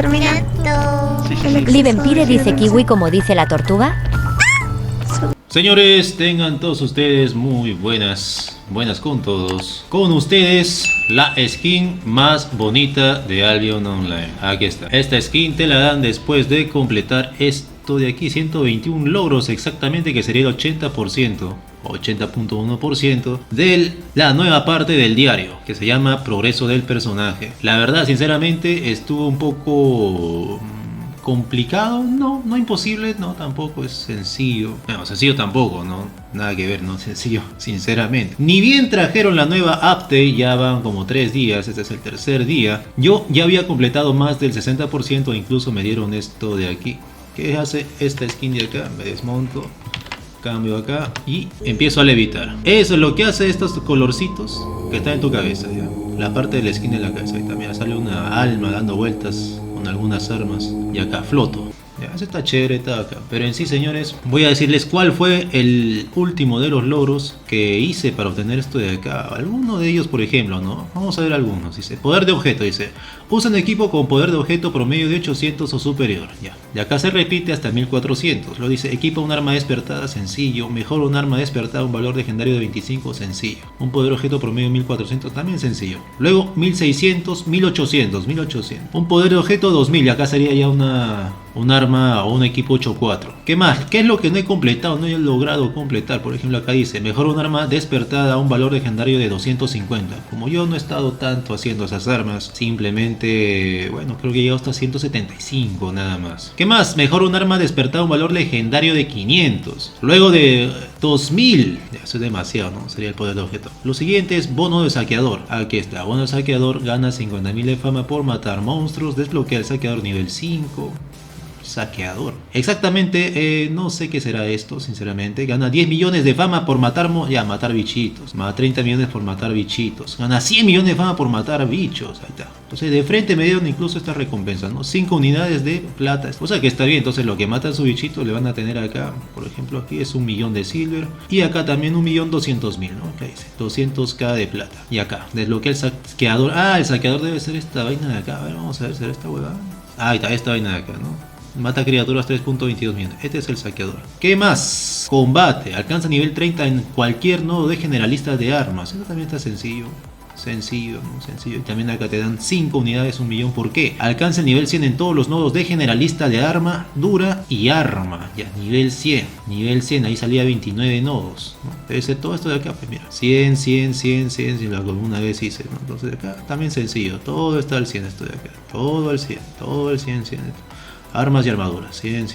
terminado. Livempire dice kiwi como dice la tortuga. Señores, tengan todos ustedes muy buenas con todos. Con ustedes, la skin más bonita de Albion Online. Aquí está. Esta skin te la dan después de completar esto de aquí, 121 logros exactamente, que sería el 80%. 80.1% de la nueva parte del diario, que se llama Progreso del Personaje. La verdad, sinceramente, estuvo un poco complicado, no imposible, no, tampoco es sencillo. No, sencillo tampoco, no, nada que ver, no sencillo, sinceramente. Ni bien trajeron la nueva update, ya van como 3 días, este es el tercer día. Yo ya había completado más del 60%, incluso me dieron esto de aquí. ¿Qué hace esta skin de acá? Me desmonto, cambio acá y empiezo a levitar. Eso es lo que hace estos colorcitos que están en tu cabeza, ¿ya? La parte de la skin de la cabeza. Ahí también sale una alma dando vueltas con algunas armas. Y acá floto. Ya, eso está chévere, está acá. Pero en sí, señores, voy a decirles cuál fue el último de los logros que hice para obtener esto de acá. Alguno de ellos, por ejemplo, ¿no? Vamos a ver algunos. Dice, poder de objeto, dice. Usan equipo con poder de objeto promedio de 800 o superior. Ya. Y acá se repite hasta 1400. Lo dice, equipa un arma despertada, sencillo. Mejora un arma despertada, un valor legendario de 25, sencillo. Un poder de objeto promedio 1400, también sencillo. Luego 1600, 1800. Un poder de objeto 2000. Y acá sería ya un arma o un equipo 8-4. ¿Qué más? ¿Qué es lo que no he completado? No he logrado completar. Por ejemplo, acá dice, mejora un arma despertada a un valor legendario de 250. Como yo no he estado tanto haciendo esas armas, simplemente, bueno, creo que he llegado hasta 175 nada más. ¿Qué más? Mejora un arma despertada a un valor legendario de 500. Luego de 2000. Eso es demasiado, ¿no? Sería el poder de objeto. Lo siguiente es bono de saqueador. Aquí está. Bono de saqueador. Gana 50.000 de fama por matar monstruos. Desbloquea el saqueador nivel 5. Saqueador. Exactamente, no sé qué será esto, sinceramente. Gana 10 millones de fama por matar bichitos. Más 30 millones por matar bichitos. Gana 100 millones de fama por matar bichos. Ahí está. Entonces de frente me dieron incluso esta recompensa, ¿no? 5 unidades de plata. O sea que está bien. Entonces lo que matan su bichito le van a tener acá. Por ejemplo, aquí es 1.000.000 de silver. Y acá también 1.200.000, ¿no? Acá dice 200k de plata. Y acá desbloquea el saqueador. Ah, el saqueador debe ser esta vaina de acá. A ver, vamos a ver, ¿será esta huevada? Ah, ahí está, esta vaina de acá, ¿no? Mata criaturas 3.22 millones. Este es el saqueador. ¿Qué más? Combate. Alcanza nivel 30 en cualquier nodo de generalista de armas. Eso también está sencillo. Sencillo. Y también acá te dan 5 unidades, 1.000.000. ¿Por qué? Alcanza el nivel 100 en todos los nodos de generalista de arma, dura y arma. Ya, nivel 100. Nivel 100, ahí salía 29 nodos, ¿no? Debe ser todo esto de acá, pues mira. 100, si lo alguna vez hice, ¿no? Entonces acá también sencillo. Todo está al 100 esto de acá. Todo al 100. Todo al 100. Armas y armaduras, 100.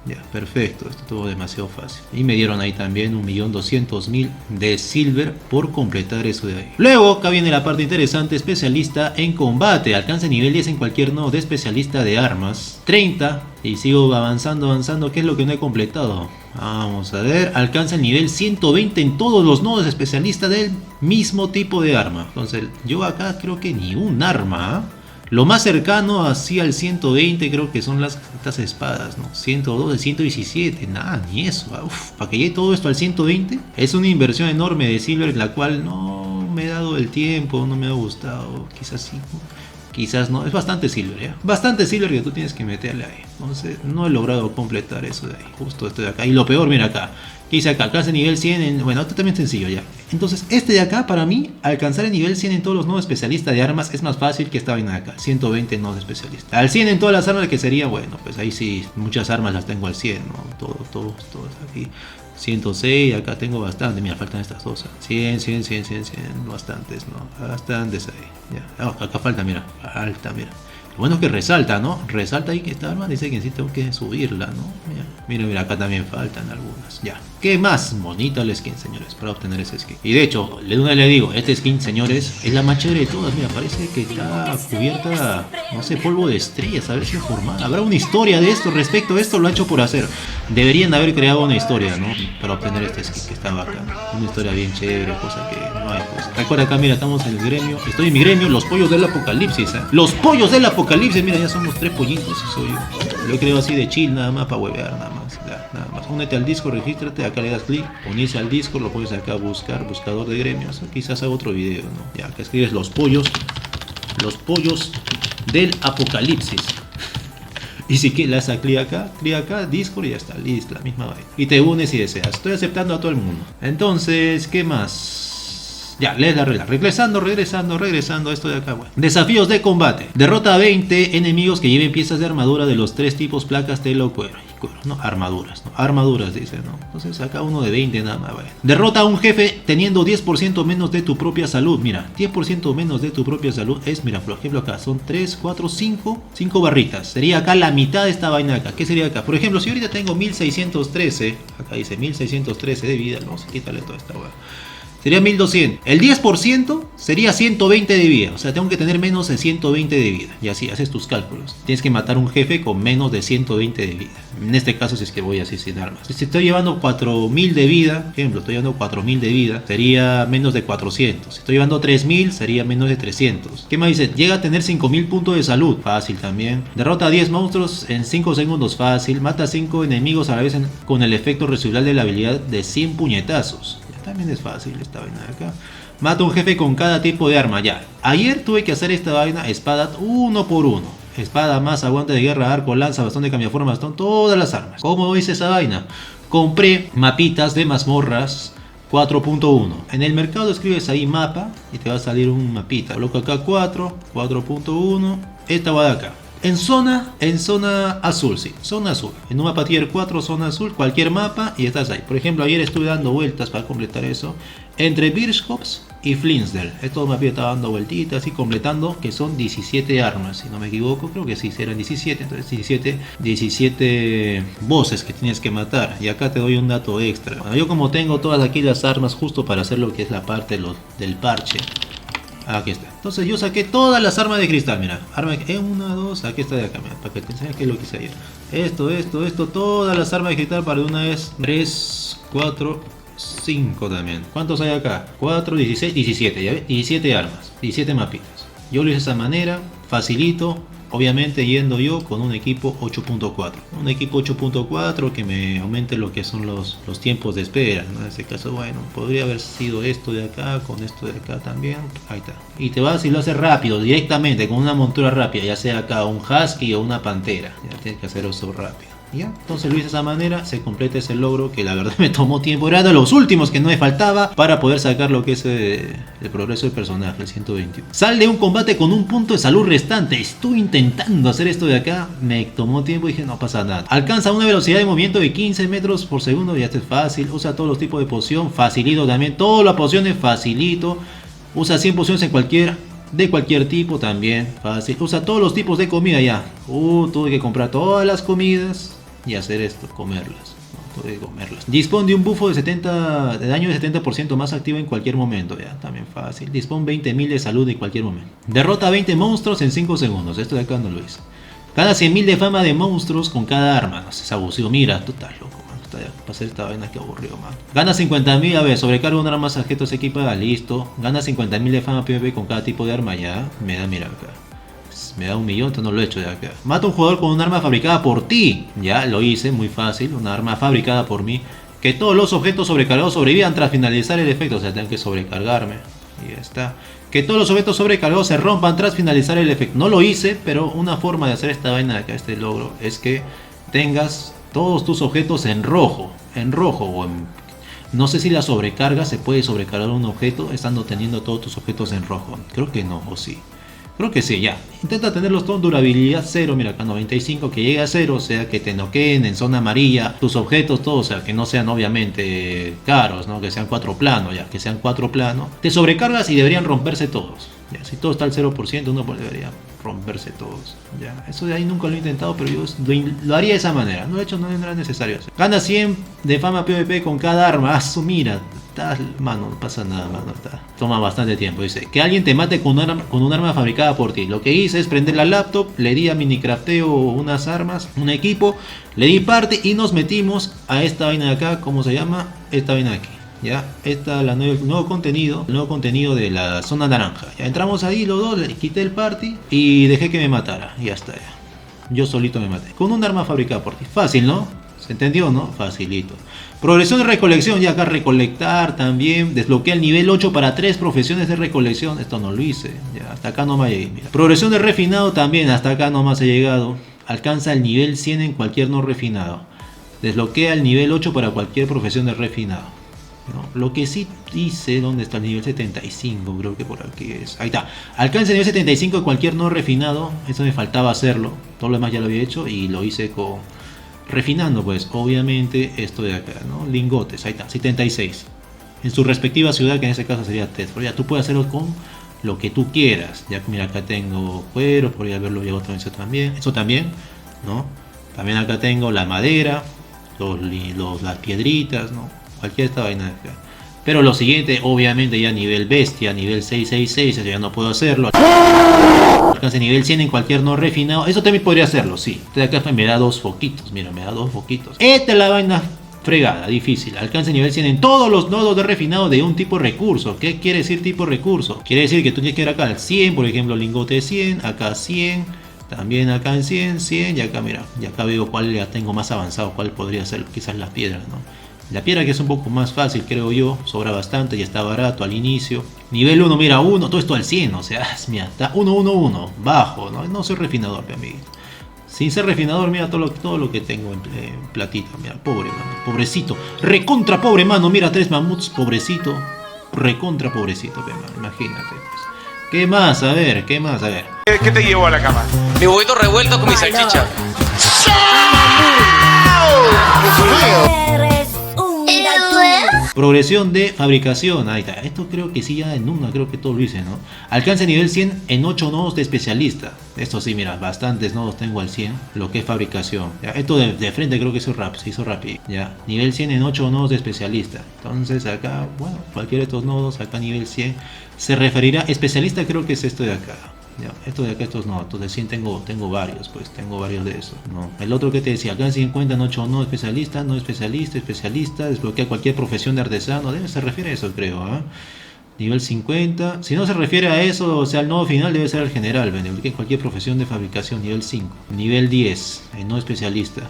Ya, perfecto, esto estuvo demasiado fácil. Y me dieron ahí también 1.200.000 de silver por completar eso de ahí. Luego, acá viene la parte interesante, especialista en combate. Alcanza nivel 10 en cualquier nodo de especialista de armas. 30, y sigo avanzando. ¿Qué es lo que no he completado? Vamos a ver, alcanza el nivel 120 en todos los nodos de especialista del mismo tipo de arma. Entonces, yo acá creo que ni un arma, ¿eh? Lo más cercano así al 120 creo que son estas espadas, ¿no? 112, 117, nada, ni eso. Uf, para que llegue todo esto al 120 es una inversión enorme de silver, la cual no me he dado el tiempo, no me ha gustado, quizás sí, quizás no, es bastante silver, ¿ya? Bastante silver que tú tienes que meterle ahí. Entonces no he logrado completar eso de ahí, justo esto de acá. Y lo peor, mira acá, que dice acá, alcanza el nivel 100 bueno, esto también es sencillo ya. Entonces este de acá, para mí, alcanzar el nivel 100 en todos los nodos especialistas de armas es más fácil que esta vaina de acá, 120 nodos especialistas. Al 100 en todas las armas, que sería, bueno, pues ahí sí, muchas armas las tengo al 100, ¿no? Todo aquí. 106, acá tengo bastante, mira, faltan estas dos. 100, bastantes, ¿no? Bastantes ahí, ya. Acá falta, mira. Lo bueno es que resalta, ¿no? Resalta ahí que esta arma dice que sí tengo que subirla, ¿no? Mira, acá también faltan algunas. Ya. ¿Qué más? Bonita la skin, señores, para obtener ese skin. Y de hecho, de una le digo, este skin, señores, es la más chévere de todas. Mira, parece que está cubierta, no sé, polvo de estrellas, a ver si es formal. Habrá una historia de esto, respecto a esto, lo ha hecho por hacer. Deberían haber creado una historia, ¿no? Para obtener este skin, que está bacán. Una historia bien chévere, cosa que no hay, pues. Recuerda acá, mira, estamos en el gremio. Estoy en mi gremio, los pollos del apocalipsis, ¿eh? Los pollos del apocalipsis, mira, ya somos 3 pollitos, y soy yo. Lo creo así de chill, nada más, para huevear, nada más. Nada más. Únete al Discord, regístrate, acá le das clic, unirse al Discord, lo puedes acá buscar, buscador de gremios. Quizás haga otro video, ¿no? Ya, acá escribes los pollos del apocalipsis. Y si quieres, le das a clic acá, Discord y ya está, listo, la misma vaina. Y te unes si deseas. Estoy aceptando a todo el mundo. Entonces, ¿qué más? Ya, lees la regla. Regresando a esto de acá, bueno. Desafíos de combate. Derrota a 20 enemigos que lleven piezas de armadura de los 3 tipos: placas, tela o cuero. No, armaduras, ¿no? Armaduras, dice, ¿no? Entonces acá uno de 20 nada más, vale. Derrota a un jefe teniendo 10% menos de tu propia salud. Mira, 10% menos de tu propia salud es, mira, por ejemplo acá son 3, 4, 5 barritas. Sería acá la mitad de esta vaina acá. ¿Qué sería acá? Por ejemplo, si ahorita tengo 1613, acá dice 1613 de vida, vamos a quitarle toda esta hueá. Sería 1200. El 10% sería 120 de vida. O sea, tengo que tener menos de 120 de vida. Y así haces tus cálculos. Tienes que matar a un jefe con menos de 120 de vida. En este caso, si es que voy así sin armas. Si estoy llevando 4000 de vida, por ejemplo, estoy llevando 4000 de vida, sería menos de 400. Si estoy llevando 3000, sería menos de 300. ¿Qué más dice? Llega a tener 5000 puntos de salud. Fácil también. Derrota a 10 monstruos en 5 segundos. Fácil. Mata a 5 enemigos a la vez con el efecto residual de la habilidad de 100 puñetazos. También es fácil esta vaina de acá. Mata a un jefe con cada tipo de arma. Ya, ayer tuve que hacer esta vaina. Espada uno por uno. Espada, más aguante de guerra, arco, lanza, bastón de cambiaforma, bastón, todas las armas. ¿Cómo hice esa vaina? Compré mapitas de mazmorras 4.1. En el mercado escribes ahí mapa y te va a salir un mapita. Coloco acá 4.1. Esta va de acá. En zona azul, sí, zona azul. En un mapa tier 4, zona azul, cualquier mapa y estás ahí. Por ejemplo, ayer estuve dando vueltas para completar eso entre Birchhops y Flinsdale. Estos mapas estaba dando vueltitas y completando, que son 17 armas, si no me equivoco. Creo que sí, eran 17, entonces 17 bosses que tienes que matar. Y acá te doy un dato extra. Bueno, yo como tengo todas aquí las armas justo para hacer lo que es la parte del parche. Aquí está. Entonces yo saqué todas las armas de cristal, mira. Arma de 1, 2, aquí está de acá, mira, para que te enseñe qué es lo que hice ayer. Esto, todas las armas de cristal para una vez 3, 4, 5 también. ¿Cuántos hay acá? 4, 16, 17, ¿ya ves? 17 armas, 17 mapitas. Yo lo hice de esa manera, facilito. Obviamente yendo yo con un equipo 8.4. Un equipo 8.4 que me aumente lo que son los tiempos de espera, ¿no? En este caso, bueno, podría haber sido esto de acá, con esto de acá también. Ahí está. Y te vas y lo haces rápido, directamente, con una montura rápida, ya sea acá un husky o una pantera. Ya tienes que hacer eso rápido. ¿Ya? Entonces lo hice de esa manera, se completa ese logro que la verdad me tomó tiempo, era de los últimos que no me faltaba para poder sacar lo que es el progreso del personaje, el 121. Sal de un combate con un punto de salud restante. Estuve intentando hacer esto de acá, me tomó tiempo y dije no pasa nada. Alcanza una velocidad de movimiento de 15 metros por segundo, ya está fácil. Usa todos los tipos de poción, facilito también, todas las pociones facilito. Usa 100 pociones de cualquier tipo también, fácil. Usa todos los tipos de comida ya. Tuve que comprar todas las comidas y hacer esto, comerlas. No, tuve que comerlas. Dispone de un bufo de daño de 70% más activo en cualquier momento, ya, también fácil. Dispone 20.000 de salud en cualquier momento. Derrota a 20 monstruos en 5 segundos. Esto de acá no lo hice. Gana 100.000 de fama de monstruos con cada arma. No sé, es abusivo. Mira, tú estás loco, man. Para hacer esta vaina que aburrido, man. Gana 50.000, a ver, sobrecarga un arma objeto se equipa, listo. Gana 50.000 de fama PvP con cada tipo de arma, ya. Me da, mira acá. Me da 1.000.000, entonces no lo he hecho de acá. Mata a un jugador con un arma fabricada por ti. Ya lo hice, muy fácil. Una arma fabricada por mí. Que todos los objetos sobrecargados sobrevivan tras finalizar el efecto. O sea, tengo que sobrecargarme. Y ya está. Que todos los objetos sobrecargados se rompan tras finalizar el efecto. No lo hice, pero una forma de hacer esta vaina de acá, este logro, es que tengas todos tus objetos en rojo. En rojo o en... No sé si la sobrecarga se puede sobrecargar un objeto estando teniendo todos tus objetos en rojo. Creo que no, o sí. Creo que sí, ya. Intenta tenerlos todos durabilidad 0, mira acá 95, que llegue a 0, o sea que te noqueen en zona amarilla, tus objetos todos, o sea que no sean obviamente caros, ¿no? Que sean 4 planos, ya, que sean 4 planos. Te sobrecargas y deberían romperse todos. Ya, si todo está al 0%, uno debería romperse todos. Ya, eso de ahí nunca lo he intentado, pero yo lo haría de esa manera. No, de hecho, no era necesario hacer. Gana 100 de fama PvP con cada arma. Mira, mano, no pasa nada, mano. Toma bastante tiempo. Dice que alguien te mate con un arma fabricada por ti. Lo que hice es prender la laptop, le di a minicrafteo unas armas, un equipo, le di parte y nos metimos a esta vaina de acá. ¿Cómo se llama? Esta vaina de aquí. Ya, esta el nuevo contenido de la zona naranja. Ya entramos ahí los dos, le quité el party y dejé que me matara. Y ya está, ya. Yo solito me maté. Con un arma fabricada por ti. Fácil, ¿no? ¿Se entendió, no? Facilito. Progresión de recolección, ya acá recolectar también. Desbloquea el nivel 8 para 3 profesiones de recolección. Esto no lo hice, ya hasta acá nomás llegué. Mira. Progresión de refinado también, hasta acá nomás he llegado. alcanza el nivel 100 en cualquier no refinado. Desbloquea el nivel 8 para cualquier profesión de refinado, ¿no? Lo que sí dice, ¿dónde está el nivel 75? Creo que por aquí es. Ahí está. Alcanza el nivel 75 en cualquier no refinado. Eso me faltaba hacerlo. Todo lo demás ya lo había hecho y lo hice con... refinando, pues, obviamente, esto de acá, ¿no? Lingotes, ahí está, 76. En su respectiva ciudad, que en este caso sería Tedford. Ya tú puedes hacerlo con lo que tú quieras. Ya, mira, acá tengo cuero, podría haberlo llevado también eso también, ¿no? También acá tengo la madera, las piedritas, ¿no? Cualquier esta vaina de acá. Pero lo siguiente, obviamente, ya nivel bestia, nivel 666, ya no puedo hacerlo. Alcance nivel 100 en cualquier no refinado. Eso también podría hacerlo, sí. Este de acá me da 2 foquitos, mira, me da 2 foquitos. Esta es la vaina fregada, difícil. Alcance nivel 100 en todos los nodos de refinado de un tipo recurso. ¿Qué quiere decir tipo recurso? Quiere decir que tú tienes que ir acá al 100, por ejemplo, lingote 100, acá 100, también acá en 100, 100, y acá mira, y acá veo cuál ya tengo más avanzado, cuál podría ser quizás las piedras, ¿no? La piedra que es un poco más fácil, creo yo, sobra bastante y está barato al inicio. Nivel 1, mira, 1, todo esto al 100, o sea, mira, está 1, 1, 1, bajo, ¿no? No soy refinador, mi amiguito. Sin ser refinador, mira todo lo que tengo en platita, mira, pobre mano, pobrecito, recontra pobre mano, mira, 3 mamuts, pobrecito, recontra pobrecito, mano, imagínate, pues. ¿Qué más? A ver, ¿qué más? A ver. ¿Qué te llevó a la cama? Mi huevito revuelto con mi salchicha. Progresión de fabricación, ahí está. Esto creo que sí, ya en una, creo que todo lo hice, ¿no? Alcance nivel 100 en 8 nodos de especialista. Esto sí, mira, bastantes nodos tengo al 100. Lo que es fabricación. ¿Ya? Esto de frente creo que se hizo rápido. Ya, nivel 100 en 8 nodos de especialista. Entonces acá, bueno, cualquiera de estos nodos, acá nivel 100. Se referirá, especialista creo que es esto de acá. Ya, esto de acá, estos no, entonces sí tengo varios, pues tengo varios de esos, ¿no? El otro que te decía, acá se encuentran 8 no especialista, desbloquea cualquier profesión de artesano, se refiere a eso creo, ¿eh? Nivel 50, si no se refiere a eso, o sea, el nodo final debe ser el general, desbloquea cualquier profesión de fabricación, nivel 5, nivel 10, no especialista,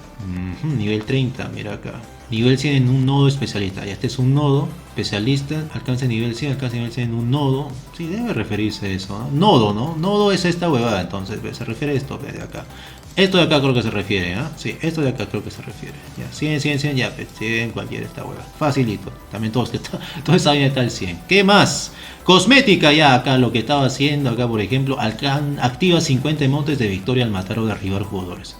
nivel 30, mira acá. Nivel 100 en un nodo especialista. Ya este es un nodo especialista. Alcance nivel 100, alcance nivel 100 en un nodo. Sí, debe referirse a eso, ¿no? Nodo, ¿no? Nodo es esta huevada, entonces se refiere a esto de acá. Esto de acá creo que se refiere, ¿ah? Sí, esto de acá creo que se refiere. Ya, 100, 100, 100, ya, 100, cualquier esta huevada. Facilito. También todo esa vaina está al 100. ¿Qué más? Cosmética, ya acá lo que estaba haciendo, acá por ejemplo, activa 50 emotes de victoria al matar o derribar jugadores.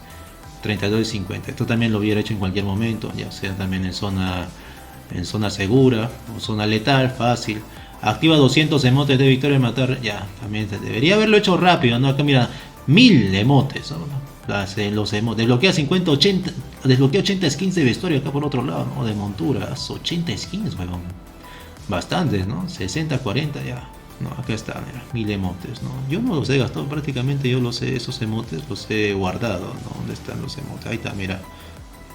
32 y 50. Esto también lo hubiera hecho en cualquier momento, ya sea también en zona segura o zona letal, fácil. Activa 200 emotes de victoria de matar, ya, también debería haberlo hecho rápido, ¿no? Acá mira, 1000 emotes, ¿no? Los emotes, desbloquea 50, 80, desbloquea 80 skins de vestuario acá por otro lado, ¿no? De monturas, 80 skins, weón. Bastantes, ¿no? 60, 40, ya. No, acá está, mira, 1000 emotes, ¿no? Yo no los he gastado, prácticamente yo los he, esos emotes los he guardado, ¿no? ¿Dónde están los emotes? Ahí está, mira.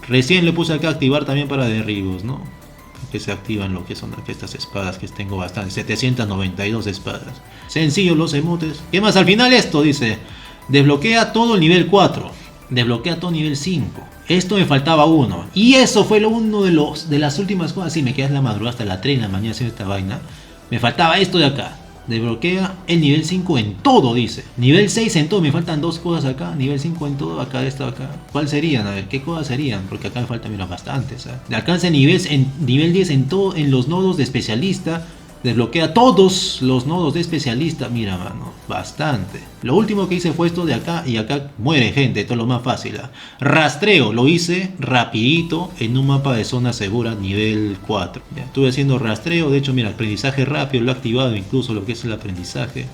Recién le puse acá a activar también para derribos, ¿no? Que se activan lo que son estas espadas, que tengo bastantes, 792 espadas. Sencillo los emotes. ¿Qué más? Al final esto dice, desbloquea todo el nivel 4, desbloquea todo nivel 5. Esto me faltaba uno. Y eso fue uno de las últimas cosas. Sí, me quedé en la madrugada hasta la 3 de la mañana haciendo esta vaina. Me faltaba esto de acá. Desbloquea el nivel 5 en todo, dice. Nivel 6 en todo, me faltan 2 cosas acá. Nivel 5 en todo, acá, esto acá. ¿Cuál serían? A ver, ¿qué cosas serían? Porque acá me faltan menos bastantes, ¿eh? Alcanza nivel 10 en todo, en los nodos de especialista. Desbloquea todos los nodos de especialista. Mira, mano, bastante. Lo último que hice fue esto de acá. Y acá muere gente, esto es lo más fácil, ¿eh? Rastreo, lo hice rapidito en un mapa de zona segura nivel 4. Ya, estuve haciendo rastreo, de hecho, mira, aprendizaje rápido, lo he activado incluso lo que es el aprendizaje.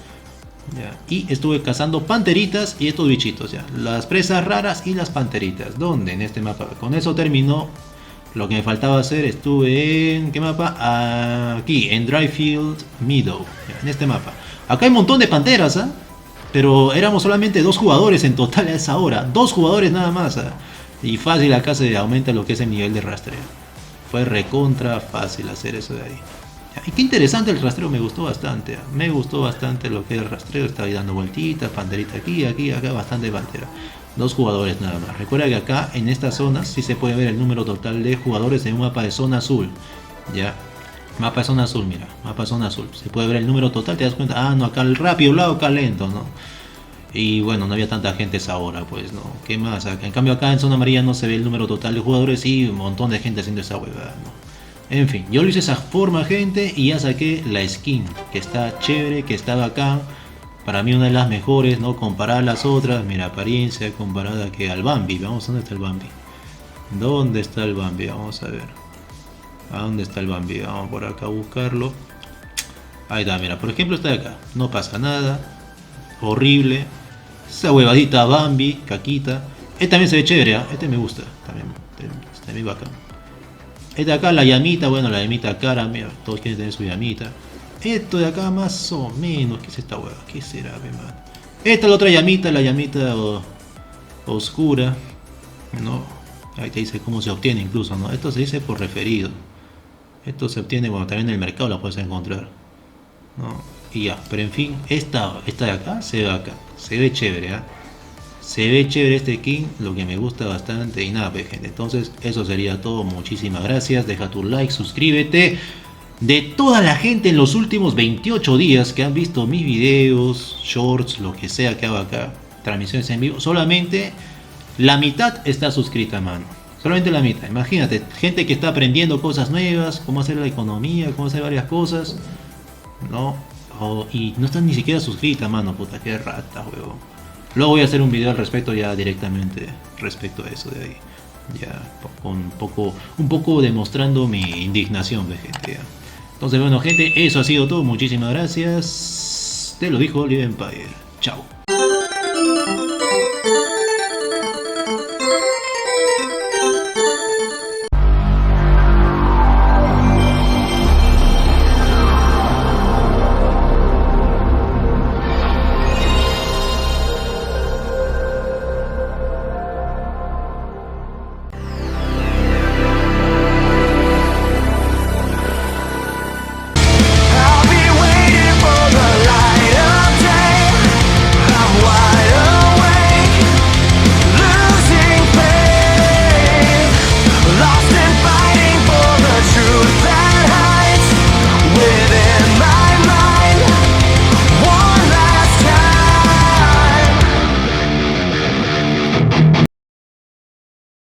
Ya, y estuve cazando panteritas y estos bichitos, ya. Las presas raras y las panteritas. ¿Dónde? En este mapa. Con eso terminó. Lo que me faltaba hacer, estuve en... ¿qué mapa? Aquí, en Dryfield Meadow, en este mapa. Acá hay un montón de panteras, ¿eh? Pero éramos solamente 2 jugadores en total a esa hora. 2 jugadores nada más, ¿eh? Y fácil acá se aumenta lo que es el nivel de rastreo. Fue recontra fácil hacer eso de ahí. Y qué interesante el rastreo, me gustó bastante. Me gustó bastante lo que es el rastreo. Estaba ahí dando vueltitas, panterita aquí, acá, bastante pantera. 2 jugadores nada más. Recuerda que acá en estas zonas sí se puede ver el número total de jugadores en un mapa de zona azul. Ya. Mapa de zona azul, mira. Mapa de zona azul. Se puede ver el número total, te das cuenta. Ah, no, acá el rápido lado, acá lento, ¿no? Y bueno, no había tanta gente a esa hora, pues, ¿no? ¿Qué más? En cambio acá en zona amarilla no se ve el número total de jugadores y un montón de gente haciendo esa huevada, ¿no? En fin, yo lo hice de esa forma, gente, y ya saqué la skin, que está chévere, que está bacán. Para mí una de las mejores, ¿no? Comparada a las otras, mira, apariencia comparada que al Bambi. Vamos, ¿dónde está el Bambi? ¿Dónde está el Bambi? Vamos a ver. ¿A dónde está el Bambi? Vamos por acá a buscarlo. Ahí está, mira, por ejemplo está acá. No pasa nada. Horrible. Esa huevadita Bambi, caquita. Este también se ve chévere, ¿eh? Este me gusta. También, está muy bacán. Esta acá, la llamita, bueno, la llamita cara, mira, todos quieren tener su llamita. Esto de acá más o menos, ¿qué es esta hueva? ¿Qué será, man? Esta es la otra llamita, la llamita oscura, ¿no? Ahí te dice cómo se obtiene incluso, ¿no? Esto se dice por referido. Esto se obtiene, bueno, también en el mercado la puedes encontrar, ¿no? Y ya, pero en fin, esta de acá se ve acá, se ve chévere, ¿eh? Se ve chévere este skin, lo que me gusta bastante y nada, pues, gente. Entonces, eso sería todo. Muchísimas gracias. Deja tu like, suscríbete. De toda la gente en los últimos 28 días que han visto mis videos, shorts, lo que sea que hago acá, transmisiones en vivo, solamente la mitad está suscrita, mano. Solamente la mitad. Imagínate, gente que está aprendiendo cosas nuevas, cómo hacer la economía, cómo hacer varias cosas, ¿no? Y no están ni siquiera suscrita, mano. Puta, qué rata, huevón. Luego voy a hacer un video al respecto ya directamente respecto a eso de ahí. Ya un poco demostrando mi indignación de gente. Ya. Entonces bueno gente, eso ha sido todo. Muchísimas gracias. Te lo dijo Live Empire. Chao.